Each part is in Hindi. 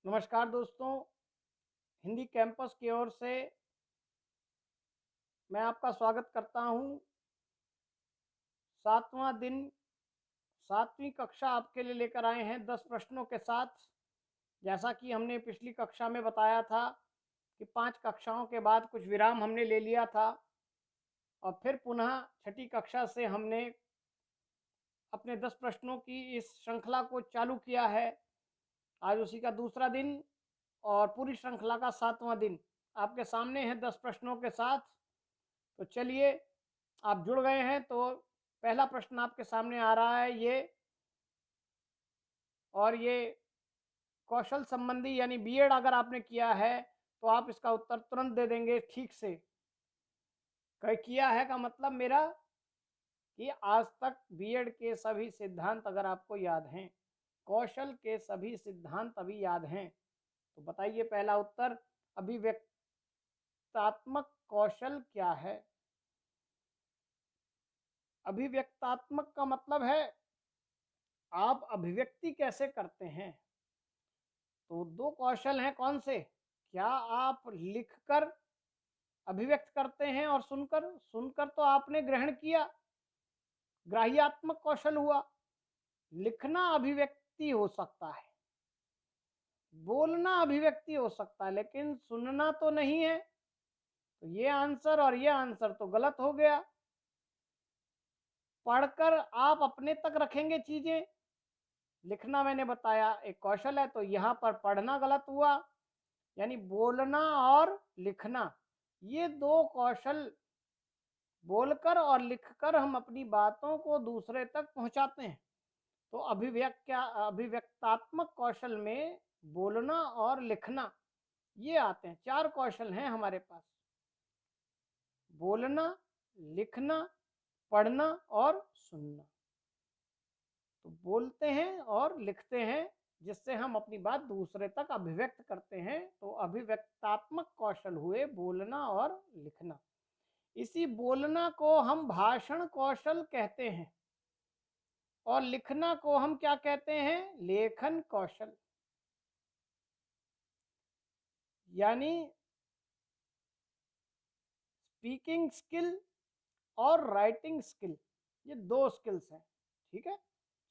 नमस्कार दोस्तों, हिंदी कैंपस की ओर से मैं आपका स्वागत करता हूं। 7वां दिन 7वीं कक्षा आपके लिए लेकर आए हैं 10 प्रश्नों के साथ। जैसा कि हमने पिछली कक्षा में बताया था कि 5 कक्षाओं के बाद कुछ विराम हमने ले लिया था और फिर पुनः छठी कक्षा से हमने अपने 10 प्रश्नों की इस श्रृंखला को चालू किया है। आज उसी का दूसरा दिन और पूरी श्रृंखला का 7वां दिन आपके सामने है 10 प्रश्नों के साथ। तो चलिए, आप जुड़ गए हैं तो पहला प्रश्न आपके सामने आ रहा है ये कौशल संबंधी यानी बीएड अगर आपने किया है तो आप इसका उत्तर तुरंत दे देंगे ठीक से। कई किया है का मतलब मेरा कि आज तक बीएड के सभी सिद्धांत अगर आपको याद हैं, कौशल के सभी सिद्धांत अभी याद हैं, तो बताइए पहला उत्तर अभिव्यक्तात्मक कौशल क्या है। अभिव्यक्तात्मक का मतलब है आप अभिव्यक्ति कैसे करते हैं। तो दो कौशल हैं, कौन से? क्या आप लिखकर अभिव्यक्त करते हैं और सुनकर? सुनकर तो आपने ग्रहण किया, ग्राह्यात्मक कौशल हुआ। लिखना अभिव्यक्ति हो सकता है, बोलना अभिव्यक्ति हो सकता है, लेकिन सुनना तो नहीं है। तो ये आंसर और ये आंसर तो गलत हो गया। पढ़कर आप अपने तक रखेंगे चीजें, लिखना मैंने बताया एक कौशल है, तो यहाँ पर पढ़ना गलत हुआ। यानी बोलना और लिखना ये दो कौशल, बोलकर और लिखकर हम अपनी बातों को दूसरे तक पहुंचाते हैं। तो अभिव्यक्तात्मक कौशल में बोलना और लिखना ये आते हैं। 4 कौशल हैं हमारे पास: बोलना, लिखना, पढ़ना और सुनना। तो बोलते हैं और लिखते हैं जिससे हम अपनी बात दूसरे तक अभिव्यक्त करते हैं, तो अभिव्यक्तात्मक कौशल हुए बोलना और लिखना। इसी बोलना को हम भाषण कौशल कहते हैं और लिखना को हम क्या कहते हैं? लेखन कौशल। यानी स्पीकिंग स्किल और राइटिंग स्किल, ये दो स्किल्स हैं। ठीक है,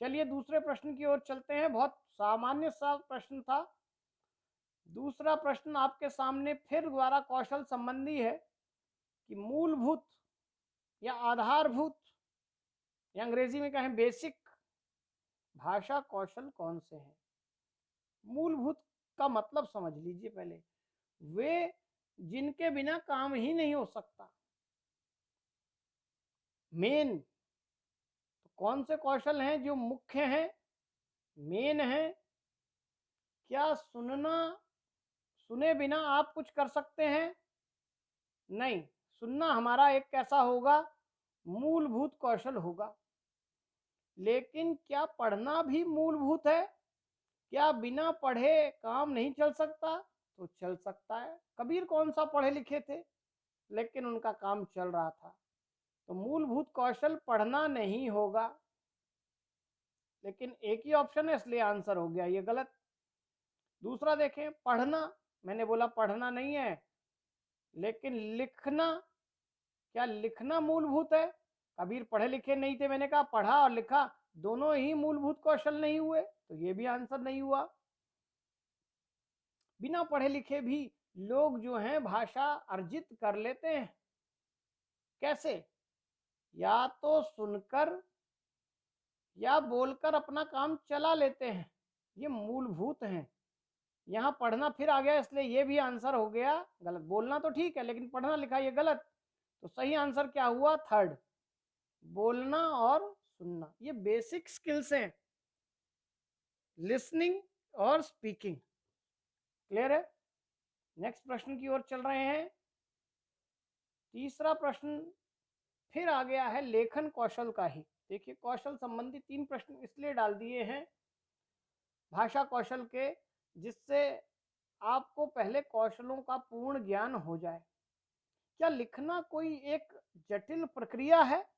चलिए दूसरे प्रश्न की ओर चलते हैं। बहुत सामान्य सा प्रश्न था। दूसरा प्रश्न आपके सामने फिर द्वारा कौशल संबंधी है कि मूलभूत या आधारभूत या अंग्रेजी में कहें बेसिक भाषा कौशल कौन से हैं। मूलभूत का मतलब समझ लीजिए पहले, वे जिनके बिना काम ही नहीं हो सकता। मेन तो कौन से कौशल हैं जो मुख्य हैं, मेन है? क्या सुनना, सुने बिना आप कुछ कर सकते हैं? नहीं, सुनना हमारा एक कैसा होगा? मूलभूत कौशल होगा। लेकिन क्या पढ़ना भी मूलभूत है? क्या बिना पढ़े काम नहीं चल सकता? तो चल सकता है। कबीर कौन सा पढ़े लिखे थे, लेकिन उनका काम चल रहा था। तो मूलभूत कौशल पढ़ना नहीं होगा। लेकिन एक ही ऑप्शन है, इसलिए आंसर हो गया ये गलत। दूसरा देखें, पढ़ना, मैंने बोला पढ़ना नहीं है, लेकिन लिखना, क्या लिखना मूलभूत है? कबीर पढ़े लिखे नहीं थे, मैंने कहा पढ़ा और लिखा दोनों ही मूलभूत कौशल नहीं हुए, तो ये भी आंसर नहीं हुआ। बिना पढ़े लिखे भी लोग जो हैं भाषा अर्जित कर लेते हैं। कैसे? या तो सुनकर या बोलकर अपना काम चला लेते हैं, ये मूलभूत हैं। यहाँ पढ़ना फिर आ गया, इसलिए ये भी आंसर हो गया गलत। बोलना तो ठीक है, लेकिन पढ़ना लिखा ये गलत। तो सही आंसर क्या हुआ? थर्ड, बोलना और सुनना। ये बेसिक स्किल्स हैं, लिसनिंग और स्पीकिंग। क्लियर है? नेक्स्ट प्रश्न की ओर चल रहे हैं। तीसरा प्रश्न फिर आ गया है लेखन कौशल का ही। देखिए, कौशल संबंधी 3 प्रश्न इसलिए डाल दिए हैं भाषा कौशल के, जिससे आपको पहले कौशलों का पूर्ण ज्ञान हो जाए। क्या लिखना कोई एक जटिल प्रक्रिया है?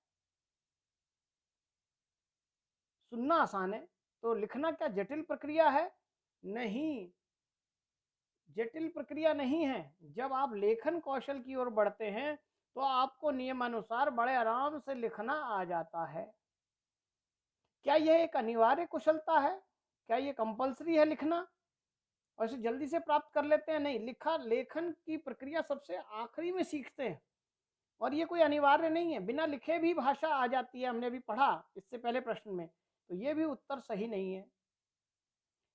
सुनना आसान है, तो लिखना क्या जटिल प्रक्रिया है? नहीं, जटिल प्रक्रिया नहीं है। जब आप लेखन कौशल की ओर बढ़ते हैं तो आपको नियमानुसार बड़े आराम से लिखना आ जाता है। क्या यह एक अनिवार्य कुशलता है? क्या ये कंपलसरी है लिखना और इसे जल्दी से प्राप्त कर लेते हैं? नहीं, लिखा लेखन की प्रक्रिया सबसे आखिरी में सीखते हैं और ये कोई अनिवार्य नहीं है। बिना लिखे भी भाषा आ जाती है, हमने अभी पढ़ा इससे पहले प्रश्न में। तो ये भी उत्तर सही नहीं है।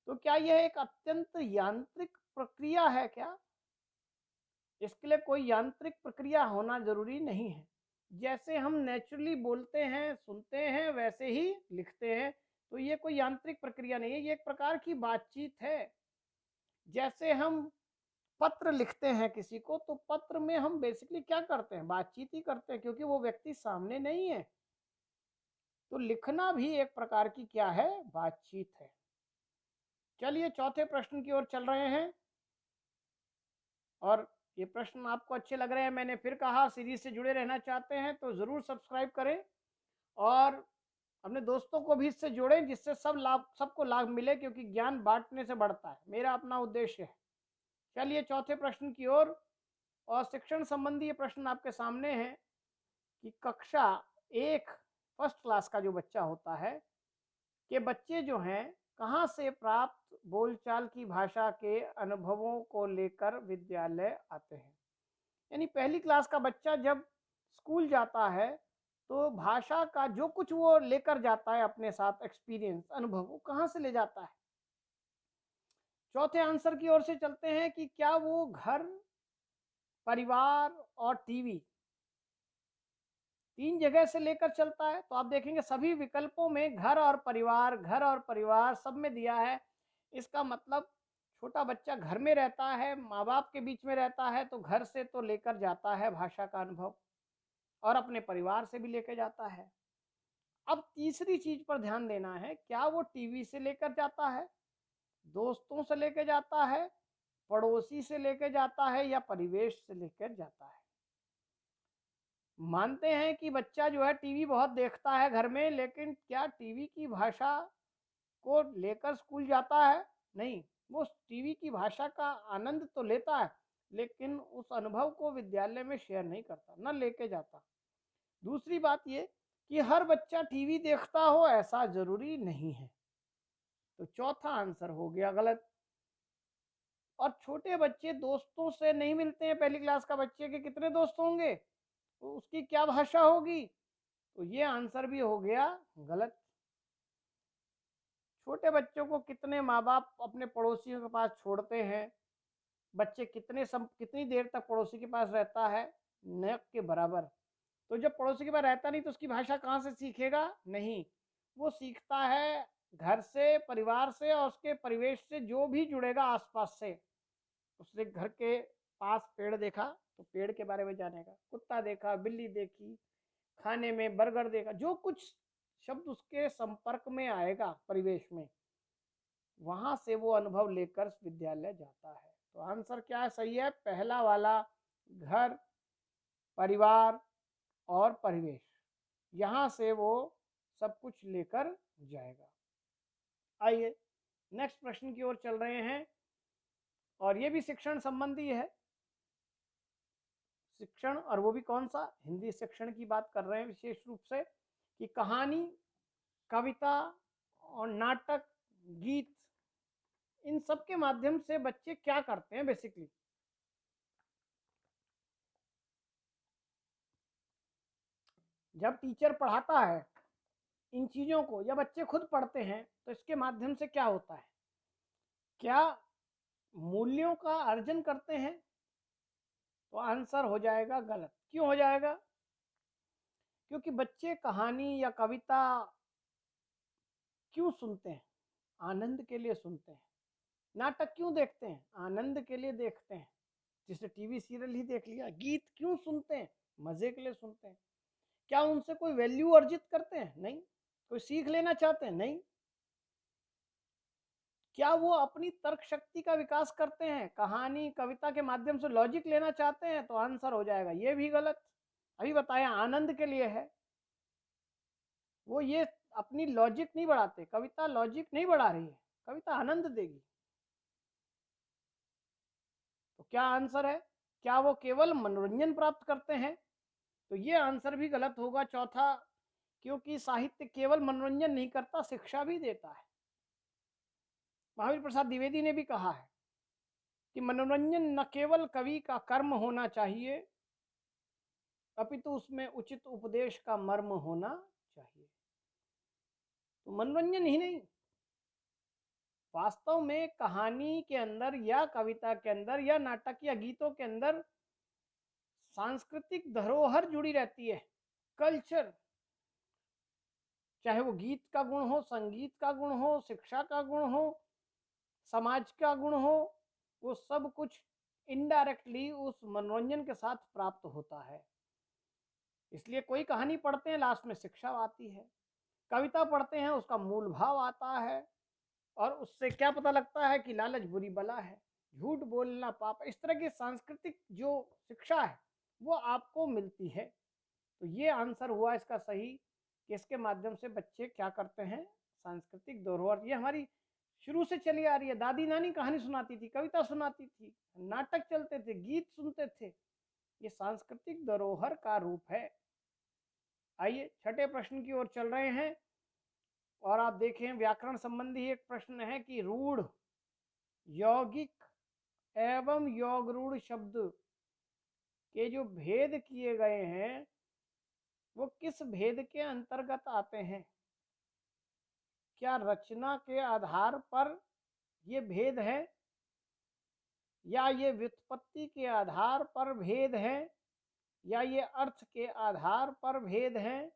तो क्या यह एक अत्यंत यांत्रिक प्रक्रिया है? क्या इसके लिए कोई यांत्रिक प्रक्रिया होना जरूरी नहीं है। जैसे हम नेचुरली बोलते हैं, सुनते हैं, वैसे ही लिखते हैं। तो ये कोई यांत्रिक प्रक्रिया नहीं है, ये एक प्रकार की बातचीत है। जैसे हम पत्र लिखते हैं किसी को, तो पत्र में हम बेसिकली क्या करते हैं? बातचीत ही करते हैं, क्योंकि वो व्यक्ति सामने नहीं है। तो लिखना भी एक प्रकार की क्या है? बातचीत है। चलिए चौथे प्रश्न की ओर चल रहे हैं। और ये प्रश्न आपको अच्छे लग रहे हैं, मैंने फिर कहा सीरीज से जुड़े रहना चाहते हैं तो ज़रूर सब्सक्राइब करें और अपने दोस्तों को भी इससे जोड़ें, जिससे सबको लाभ मिले, क्योंकि ज्ञान बांटने से बढ़ता है, मेरा अपना उद्देश्य है। चलिए चौथे प्रश्न की ओर। और शिक्षण संबंधी ये प्रश्न आपके सामने है कि कक्षा एक फर्स्ट क्लास का जो बच्चा होता है के बच्चे जो हैं कहाँ से प्राप्त बोलचाल की भाषा के अनुभवों को लेकर विद्यालय आते हैं। यानी पहली क्लास का बच्चा जब स्कूल जाता है तो भाषा का जो कुछ वो लेकर जाता है अपने साथ, एक्सपीरियंस, अनुभव, वो कहाँ से ले जाता है। चौथे आंसर की ओर से चलते हैं कि क्या वो घर, परिवार और टीवी, तीन जगह से लेकर चलता है। तो आप देखेंगे सभी विकल्पों में घर और परिवार सब में दिया है। इसका मतलब छोटा बच्चा घर में रहता है, माँ बाप के बीच में रहता है, तो घर से तो लेकर जाता है भाषा का अनुभव और अपने परिवार से भी लेकर जाता है। अब तीसरी चीज पर ध्यान देना है, क्या वो टीवी से लेकर जाता है, दोस्तों से लेकर जाता है, पड़ोसी से लेकर जाता है, या परिवेश से लेकर जाता है। मानते हैं कि बच्चा जो है टीवी बहुत देखता है घर में, लेकिन क्या टीवी की भाषा को लेकर स्कूल जाता है? नहीं, वो टीवी की भाषा का आनंद तो लेता है, लेकिन उस अनुभव को विद्यालय में शेयर नहीं करता, न लेके जाता। दूसरी बात ये कि हर बच्चा टीवी देखता हो ऐसा जरूरी नहीं है। तो चौथा आंसर हो गया गलत। और छोटे बच्चे दोस्तों से नहीं मिलते हैं। पहली क्लास का बच्चे के कितने दोस्त होंगे, तो उसकी क्या भाषा होगी? तो ये आंसर भी हो गया गलत। छोटे बच्चों को कितने माँ बाप अपने पड़ोसियों के पास छोड़ते हैं, बच्चे कितनी देर तक पड़ोसी के पास रहता है? न के बराबर। तो जब पड़ोसी के पास रहता नहीं तो उसकी भाषा कहाँ से सीखेगा? नहीं, वो सीखता है घर से, परिवार से और उसके परिवेश से, जो भी जुड़ेगा आसपास से। उसने घर के पास पेड़ देखा तो पेड़ के बारे में जानेगा, कुत्ता देखा, बिल्ली देखी, खाने में बर्गर देखा, जो कुछ शब्द उसके संपर्क में आएगा परिवेश में, वहां से वो अनुभव लेकर विद्यालय जाता है। तो आंसर क्या है? सही है पहला वाला, घर, परिवार और परिवेश, यहाँ से वो सब कुछ लेकर जाएगा। आइए नेक्स्ट प्रश्न की ओर चल रहे हैं और ये भी शिक्षण संबंधी है। शिक्षण, और वो भी कौन सा? हिंदी शिक्षण की बात कर रहे हैं विशेष रूप से, कि कहानी, कविता और नाटक, गीत, इन सब के माध्यम से बच्चे क्या करते हैं बेसिकली। जब टीचर पढ़ाता है इन चीज़ों को या बच्चे खुद पढ़ते हैं तो इसके माध्यम से क्या होता है? क्या मूल्यों का अर्जन करते हैं? तो आंसर हो जाएगा गलत। क्यों हो जाएगा? क्योंकि बच्चे कहानी या कविता क्यों सुनते हैं? आनंद के लिए सुनते हैं। नाटक क्यों देखते हैं? आनंद के लिए देखते हैं, जिसे टीवी सीरियल ही देख लिया। गीत क्यों सुनते हैं? मजे के लिए सुनते हैं। क्या उनसे कोई वैल्यू अर्जित करते हैं? नहीं। कोई सीख लेना चाहते हैं? नहीं। क्या वो अपनी तर्क शक्ति का विकास करते हैं? कहानी, कविता के माध्यम से लॉजिक लेना चाहते हैं? तो आंसर हो जाएगा ये भी गलत। अभी बताया आनंद के लिए है, वो ये अपनी लॉजिक नहीं बढ़ाते। कविता लॉजिक नहीं बढ़ा रही है, कविता आनंद देगी। क्या आंसर है? क्या वो केवल मनोरंजन प्राप्त करते हैं? तो ये आंसर भी गलत होगा चौथा, क्योंकि साहित्य केवल मनोरंजन नहीं करता, शिक्षा भी देता है। महावीर प्रसाद द्विवेदी ने भी कहा है कि मनोरंजन न केवल कवि का कर्म होना चाहिए, अपितु उसमें उचित उपदेश का मर्म होना चाहिए। तो मनोरंजन ही नहीं, वास्तव में कहानी के अंदर या कविता के अंदर या नाटक या गीतों के अंदर सांस्कृतिक धरोहर जुड़ी रहती है, कल्चर। चाहे वो गीत का गुण हो, संगीत का गुण हो, शिक्षा का गुण हो, समाज का गुण हो, वो सब कुछ इनडायरेक्टली उस मनोरंजन के साथ प्राप्त होता है। इसलिए कोई कहानी पढ़ते हैं, लास्ट में शिक्षा आती है। कविता पढ़ते हैं, उसका मूल भाव आता है, और उससे क्या पता लगता है कि लालच बुरी बला है, झूठ बोलना पाप। इस तरह की सांस्कृतिक जो शिक्षा है वो आपको मिलती है। तो ये आंसर हुआ इसका सही, कि इसके माध्यम से बच्चे क्या करते हैं, सांस्कृतिक धरोहर। ये हमारी शुरू से चली आ रही है। दादी नानी कहानी सुनाती थी, कविता सुनाती थी, नाटक चलते थे, गीत सुनते थे, ये सांस्कृतिक धरोहर का रूप है। आइए छठे प्रश्न की ओर चल रहे हैं, और आप देखें व्याकरण संबंधी एक प्रश्न है कि रूढ़, यौगिक एवं योगरूढ़ शब्द के जो भेद किए गए हैं वो किस भेद के अंतर्गत आते हैं? क्या रचना के आधार पर ये भेद है, या ये व्युत्पत्ति के आधार पर भेद है, या ये अर्थ के आधार पर भेद है,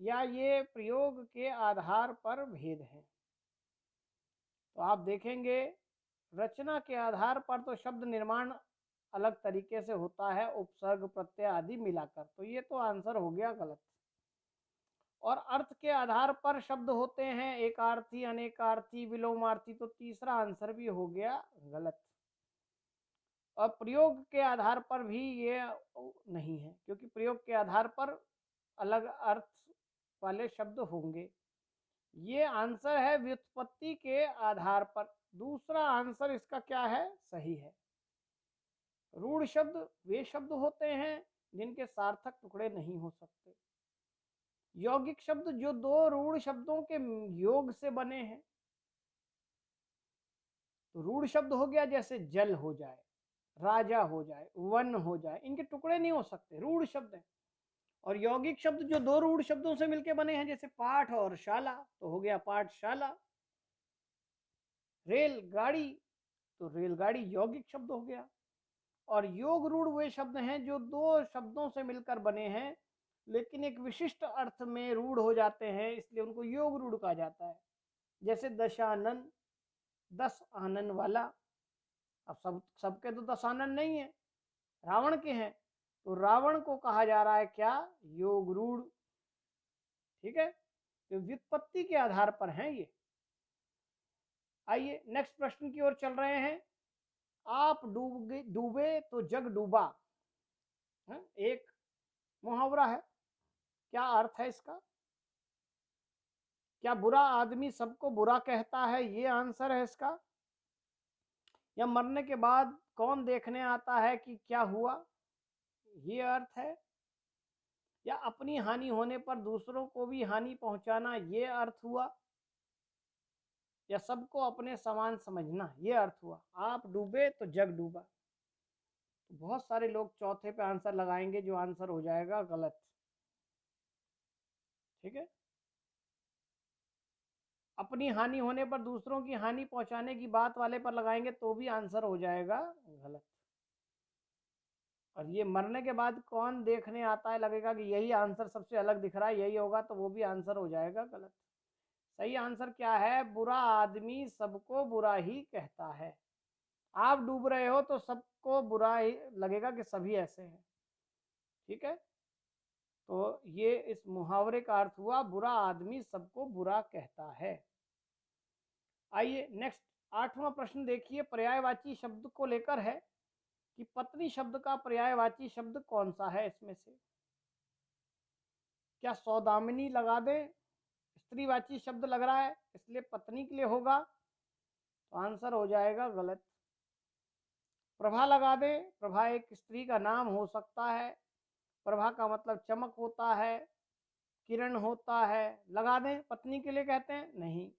या ये प्रयोग के आधार पर भेद है? तो आप देखेंगे रचना के आधार पर तो शब्द निर्माण अलग तरीके से होता है, उपसर्ग प्रत्यय आदि मिलाकर, तो ये तो आंसर हो गया गलत। और अर्थ के आधार पर शब्द होते हैं, एकार्थी, अनेकार्थी, विलोमार्थी, तो तीसरा आंसर भी हो गया गलत। और प्रयोग के आधार पर भी ये नहीं है, क्योंकि प्रयोग के आधार पर अलग अर्थ वाले शब्द होंगे। ये आंसर है व्युत्पत्ति के आधार पर। दूसरा आंसर इसका क्या है, सही है। रूढ़ शब्द वे शब्द होते हैं जिनके सार्थक टुकड़े नहीं हो सकते। यौगिक शब्द जो दो रूढ़ शब्दों के योग से बने हैं। तो रूढ़ शब्द हो गया जैसे जल हो जाए, राजा हो जाए, वन हो जाए, इनके टुकड़े नहीं हो सकते, रूढ़ शब्द है। और यौगिक शब्द जो दो रूढ़ शब्दों से मिलकर बने हैं, जैसे पाठ और शाला, तो हो गया पाठशाला। रेलगाड़ी, तो रेलगाड़ी यौगिक शब्द हो गया। और योग रूढ़ वे शब्द हैं जो दो शब्दों से मिलकर बने हैं लेकिन एक विशिष्ट अर्थ में रूढ़ हो जाते हैं, इसलिए उनको योग रूढ़ कहा जाता है। जैसे दशानन, 10 आनन वाला। अब सबके तो 10 आनन नहीं है, रावण के हैं, तो रावण को कहा जा रहा है क्या, योग रूढ़। ठीक है, तो व्युत्पत्ति के आधार पर हैं ये। आइए नेक्स्ट प्रश्न की ओर चल रहे हैं। आप डूबे तो जग डूबा, एक मुहावरा है, क्या अर्थ है इसका? क्या बुरा आदमी सबको बुरा कहता है, ये आंसर है इसका? या मरने के बाद कौन देखने आता है कि क्या हुआ, ये अर्थ है? या अपनी हानि होने पर दूसरों को भी हानि पहुंचाना, ये अर्थ हुआ? या सबको अपने समान समझना, ये अर्थ हुआ? आप डूबे तो जग डूबा। तो बहुत सारे लोग चौथे पे आंसर लगाएंगे, जो आंसर हो जाएगा गलत। ठीक है, अपनी हानि होने पर दूसरों की हानि पहुंचाने की बात वाले पर लगाएंगे तो भी आंसर हो जाएगा गलत। और ये मरने के बाद कौन देखने आता है लगेगा कि यही आंसर सबसे अलग दिख रहा है, यही होगा, तो वो भी आंसर हो जाएगा गलत। सही आंसर क्या है, बुरा आदमी सबको बुरा ही कहता है। आप डूब रहे हो तो सबको बुरा ही लगेगा कि सभी ऐसे हैं। ठीक है, तो ये इस मुहावरे का अर्थ हुआ, बुरा आदमी सबको बुरा कहता है। आइए नेक्स्ट 8वां प्रश्न देखिए, पर्यायवाची शब्द को लेकर है कि पत्नी शब्द का पर्यायवाची शब्द कौन सा है इसमें से? क्या सौदामिनी लगा दें, स्त्रीवाची शब्द लग रहा है इसलिए पत्नी के लिए होगा, तो आंसर हो जाएगा गलत। प्रभा लगा दें, प्रभा एक स्त्री का नाम हो सकता है, प्रभा का मतलब चमक होता है, किरण होता है, लगा दें, पत्नी के लिए कहते हैं नहीं।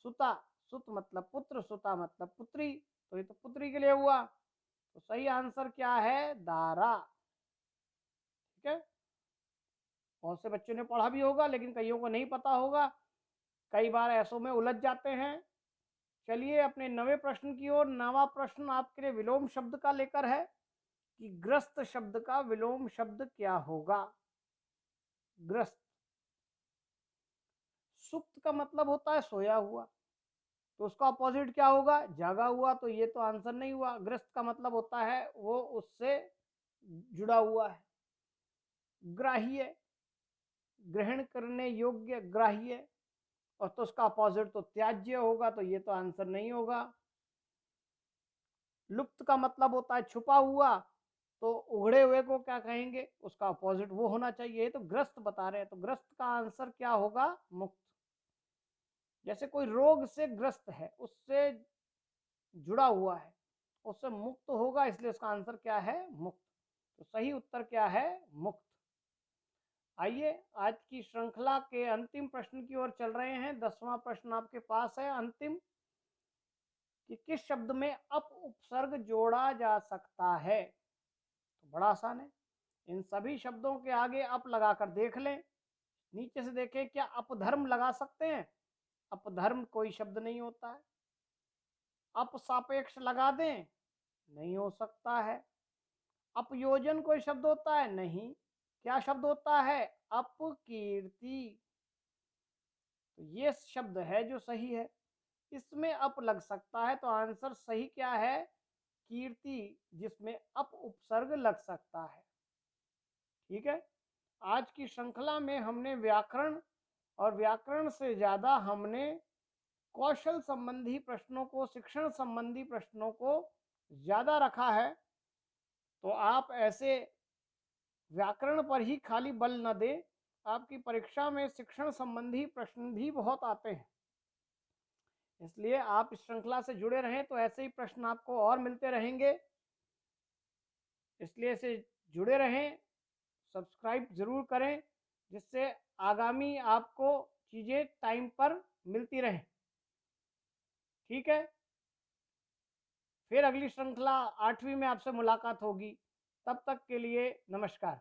सुता, सुत मतलब पुत्र, सुता मतलब पुत्री, तो ये तो पुत्री के लिए हुआ। तो सही आंसर क्या है? दारा। ठीक है, बहुत से बच्चों ने पढ़ा भी होगा लेकिन कईयों को नहीं पता होगा, कई बार ऐसों में उलझ जाते हैं। चलिए अपने नवे प्रश्न की ओर। नवा प्रश्न आपके लिए विलोम शब्द का लेकर है कि ग्रस्त शब्द का विलोम शब्द क्या होगा। ग्रस्त, सुप्त का मतलब होता है सोया हुआ, तो उसका अपोजिट क्या होगा? जागा हुआ, तो ये तो आंसर नहीं हुआ। ग्रस्त का मतलब होता है वो उससे जुड़ा हुआ है। ग्राह्य, ग्रहण करने योग्य, ग्राह्य, और तो उसका अपोजिट तो त्याज्य होगा, तो ये तो आंसर नहीं होगा। लुप्त का मतलब होता है छुपा हुआ, तो उघड़े हुए को क्या कहेंगे? उसका अपोजिट वो होना चाहिए। ये तो ग्रस्त बता रहे हैं, तो ग्रस्त का आंसर क्या होगा? मुक्त। जैसे कोई रोग से ग्रस्त है, उससे जुड़ा हुआ है, उससे मुक्त होगा, इसलिए उसका आंसर क्या है? मुक्त। तो सही उत्तर क्या है? मुक्त। आइए आज की श्रृंखला के अंतिम प्रश्न की ओर चल रहे हैं। 10वां प्रश्न आपके पास है अंतिम, कि किस शब्द में अप उपसर्ग जोड़ा जा सकता है। तो बड़ा आसान है, इन सभी शब्दों के आगे अप लगाकर देख लें। नीचे से देखें, क्या अपधर्म लगा सकते हैं? अपधर्म कोई शब्द नहीं होता है। अपसापेक्ष लगा दें, नहीं हो सकता है। अपयोजन कोई शब्द होता है? नहीं। क्या शब्द होता है? अपकीर्ति। तो ये शब्द है जो सही है, इसमें अप लग सकता है, तो आंसर सही क्या है? कीर्ति, जिसमें अप उपसर्ग लग सकता है। ठीक है, आज की श्रृंखला में हमने व्याकरण और व्याकरण से ज्यादा हमने कौशल संबंधी प्रश्नों को, शिक्षण संबंधी प्रश्नों को ज्यादा रखा है। तो आप ऐसे व्याकरण पर ही खाली बल न दें, आपकी परीक्षा में शिक्षण संबंधी प्रश्न भी बहुत आते हैं, इसलिए आप इस श्रृंखला से जुड़े रहें, तो ऐसे ही प्रश्न आपको और मिलते रहेंगे। इसलिए से जुड़े रहें, सब्सक्राइब जरूर करें, जिससे आगामी आपको चीज़ें टाइम पर मिलती रहें। ठीक है, फिर अगली श्रृंखला 8वीं में आपसे मुलाकात होगी। तब तक के लिए नमस्कार।